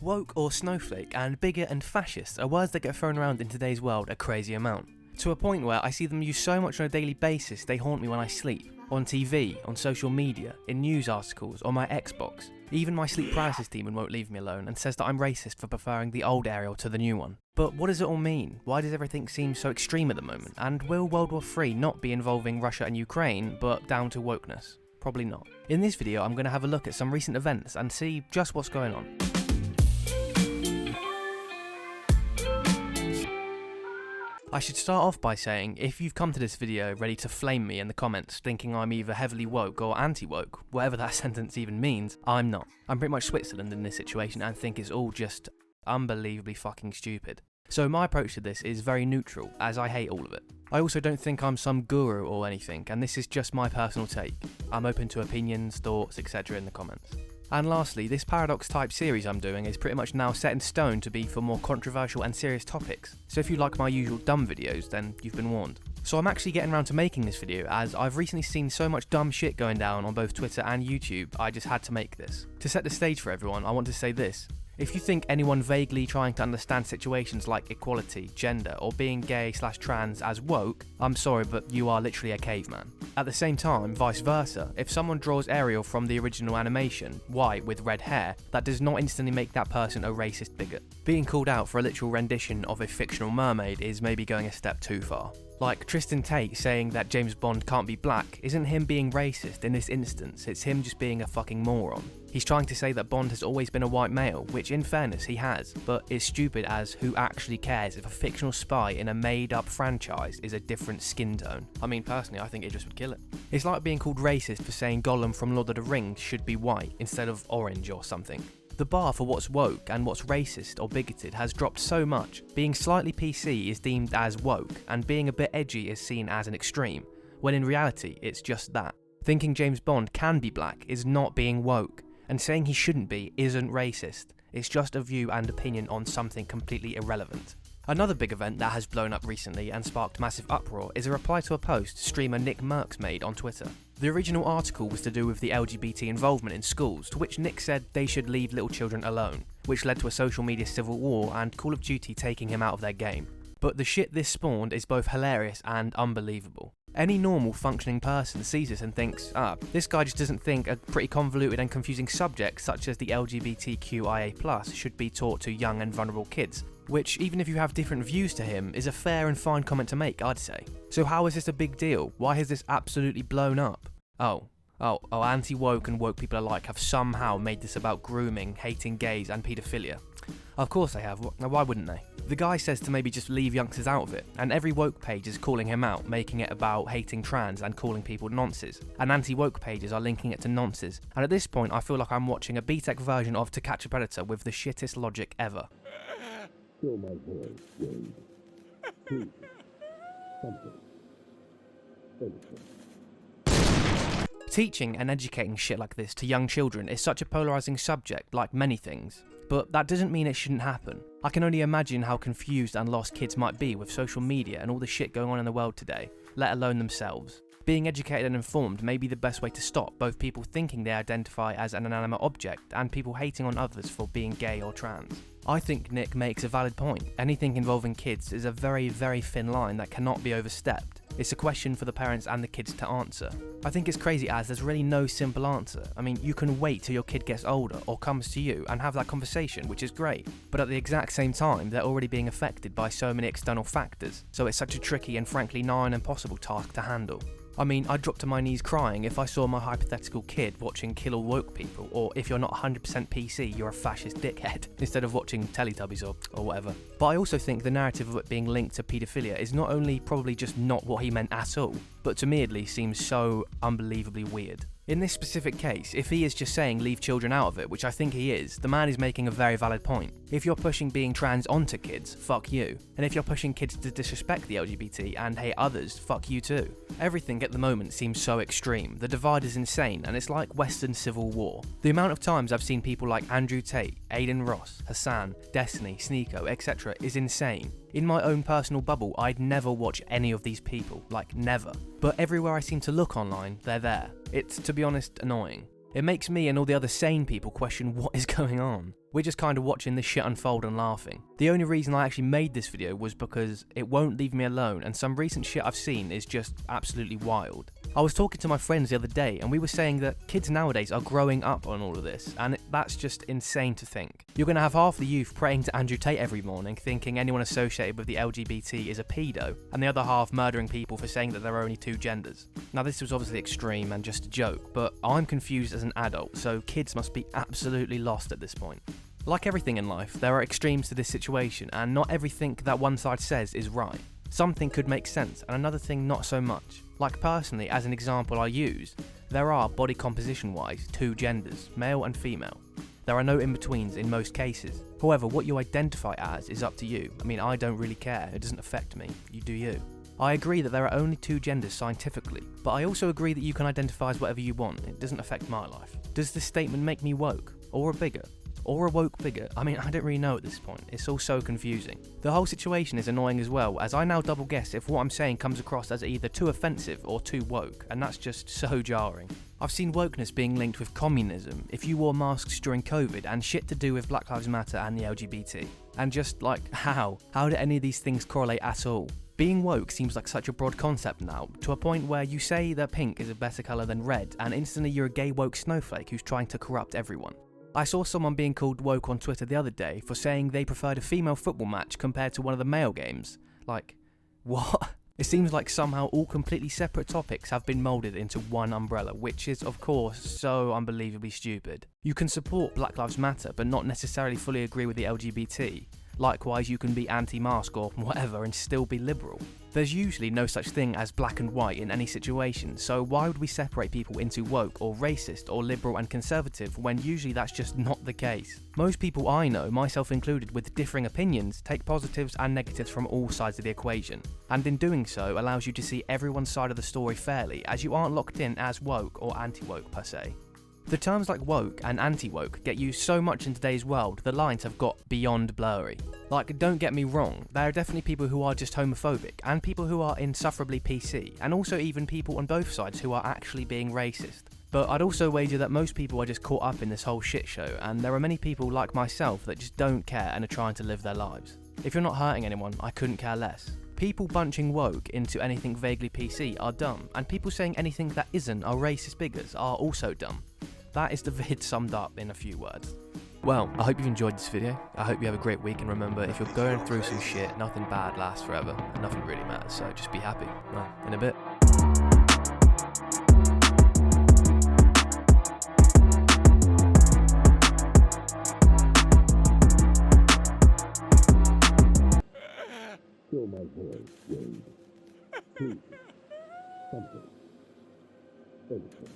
Woke or snowflake and bigot and fascist are words that get thrown around in today's world a crazy amount. To a point where I see them used so much on a daily basis they haunt me when I sleep. On TV, on social media, in news articles, on my Xbox. Even my sleep paralysis demon won't leave me alone and says that I'm racist for preferring the old Ariel to the new one. But what does it all mean? Why does everything seem so extreme at the moment? And will World War III not be involving Russia and Ukraine, but down to wokeness? Probably not. In this video I'm going to have a look at some recent events and see just what's going on. I should start off by saying, if you've come to this video ready to flame me in the comments thinking I'm either heavily woke or anti-woke, whatever that sentence even means, I'm not. I'm pretty much Switzerland in this situation and think it's all just unbelievably fucking stupid. So my approach to this is very neutral, as I hate all of it. I also don't think I'm some guru or anything, and this is just my personal take. I'm open to opinions, thoughts, etc. in the comments. And lastly, this Paradox type series I'm doing is pretty much now set in stone to be for more controversial and serious topics, so if you like my usual dumb videos, then you've been warned. So I'm actually getting around to making this video as I've recently seen so much dumb shit going down on both Twitter and YouTube, I just had to make this. To set the stage for everyone, I want to say this. If you think anyone vaguely trying to understand situations like equality, gender, or being gay/trans as woke, I'm sorry, but you are literally a caveman. At the same time, vice versa, if someone draws Ariel from the original animation, white with red hair, that does not instantly make that person a racist bigot. Being called out for a literal rendition of a fictional mermaid is maybe going a step too far. Like Tristan Tate saying that James Bond can't be black isn't him being racist in this instance, it's him just being a fucking moron. He's trying to say that Bond has always been a white male, which in fairness he has, but it's stupid as who actually cares if a fictional spy in a made up franchise is a different skin tone? I mean personally I think it just would kill it. It's like being called racist for saying Gollum from Lord of the Rings should be white instead of orange or something. The bar for what's woke and what's racist or bigoted has dropped so much. Being slightly PC is deemed as woke, and being a bit edgy is seen as an extreme, when in reality it's just that. Thinking James Bond can be black is not being woke, and saying he shouldn't be isn't racist. It's just a view and opinion on something completely irrelevant. Another big event that has blown up recently and sparked massive uproar is a reply to a post streamer Nick Merckx made on Twitter. The original article was to do with the LGBT involvement in schools, to which Nick said they should leave little children alone, which led to a social media civil war and Call of Duty taking him out of their game. But the shit this spawned is both hilarious and unbelievable. Any normal functioning person sees this and thinks, this guy just doesn't think a pretty convoluted and confusing subject such as the LGBTQIA+ should be taught to young and vulnerable kids, which, even if you have different views to him, is a fair and fine comment to make, I'd say. So how is this a big deal? Why has this absolutely blown up? Anti-woke and woke people alike have somehow made this about grooming, hating gays and paedophilia. Of course they have, why wouldn't they? The guy says to maybe just leave youngsters out of it, and every woke page is calling him out, making it about hating trans and calling people nonces, and anti-woke pages are linking it to nonces, and at this point I feel like I'm watching a BTEC version of To Catch a Predator with the shittest logic ever. Fill my voice, Wade. Please. Something. Anything. Teaching and educating shit like this to young children is such a polarising subject, like many things. But that doesn't mean it shouldn't happen. I can only imagine how confused and lost kids might be with social media and all the shit going on in the world today, let alone themselves. Being educated and informed may be the best way to stop both people thinking they identify as an inanimate object and people hating on others for being gay or trans. I think Nick makes a valid point. Anything involving kids is a very, very thin line that cannot be overstepped. It's a question for the parents and the kids to answer. I think it's crazy as there's really no simple answer. I mean, you can wait till your kid gets older or comes to you and have that conversation, which is great. But at the exact same time, they're already being affected by so many external factors, so it's such a tricky and frankly nigh on impossible task to handle. I mean, I'd drop to my knees crying if I saw my hypothetical kid watching Kill All Woke People, or if you're not 100% PC, you're a fascist dickhead, instead of watching Teletubbies or whatever. But I also think the narrative of it being linked to paedophilia is not only probably just not what he meant at all, but to me at least seems so unbelievably weird. In this specific case, if he is just saying leave children out of it, which I think he is, the man is making a very valid point. If you're pushing being trans onto kids, fuck you. And if you're pushing kids to disrespect the LGBT and hate others, fuck you too. Everything at the moment seems so extreme, the divide is insane, and it's like Western Civil War. The amount of times I've seen people like Andrew Tate, Aiden Ross, Hassan, Destiny, Sneeko, etc. is insane. In my own personal bubble, I'd never watch any of these people, like never. But everywhere I seem to look online, they're there. It's, to be honest, annoying. It makes me and all the other sane people question what is going on. We're just kind of watching this shit unfold and laughing. The only reason I actually made this video was because it won't leave me alone, and some recent shit I've seen is just absolutely wild. I was talking to my friends the other day and we were saying that kids nowadays are growing up on all of this, and that's just insane to think. You're going to have half the youth praying to Andrew Tate every morning thinking anyone associated with the LGBT is a pedo, and the other half murdering people for saying that there are only two genders. Now this was obviously extreme and just a joke, but I'm confused as an adult, so kids must be absolutely lost at this point. Like everything in life, there are extremes to this situation, and not everything that one side says is right. Something could make sense, and another thing not so much. Like personally, as an example I use, there are, body composition wise, two genders, male and female. There are no in-betweens in most cases. However, what you identify as is up to you. I mean, I don't really care, it doesn't affect me, you do you. I agree that there are only two genders scientifically, but I also agree that you can identify as whatever you want, it doesn't affect my life. Does this statement make me woke? Or a bigot? Or a woke bigot? I mean, I don't really know at this point, it's all so confusing. The whole situation is annoying as well, as I now double guess if what I'm saying comes across as either too offensive or too woke, and that's just so jarring. I've seen wokeness being linked with communism, if you wore masks during COVID, and shit to do with Black Lives Matter and the LGBT. And just like, how? How do any of these things correlate at all? Being woke seems like such a broad concept now, to a point where you say that pink is a better colour than red, and instantly you're a gay woke snowflake who's trying to corrupt everyone. I saw someone being called woke on Twitter the other day for saying they preferred a female football match compared to one of the male games. Like, what? It seems like somehow all completely separate topics have been moulded into one umbrella, which is of course so unbelievably stupid. You can support Black Lives Matter but not necessarily fully agree with the LGBT. Likewise, you can be anti-mask or whatever and still be liberal. There's usually no such thing as black and white in any situation, so why would we separate people into woke or racist or liberal and conservative when usually that's just not the case? Most people I know, myself included, with differing opinions, take positives and negatives from all sides of the equation, and in doing so allows you to see everyone's side of the story fairly, as you aren't locked in as woke or anti-woke per se. The terms like woke and anti-woke get used so much in today's world, the lines have got beyond blurry. Like, don't get me wrong, there are definitely people who are just homophobic, and people who are insufferably PC, and also even people on both sides who are actually being racist. But I'd also wager that most people are just caught up in this whole shit show, and there are many people like myself that just don't care and are trying to live their lives. If you're not hurting anyone, I couldn't care less. People bunching woke into anything vaguely PC are dumb, and people saying anything that isn't are racist bigots are also dumb. That is the vid summed up in a few words. Well, I hope you've enjoyed this video. I hope you have a great week, and remember, if you're going through some shit, nothing bad lasts forever, and nothing really matters, so just be happy. Well, in a bit. Fill my void, Wade. Please. Something. Anything.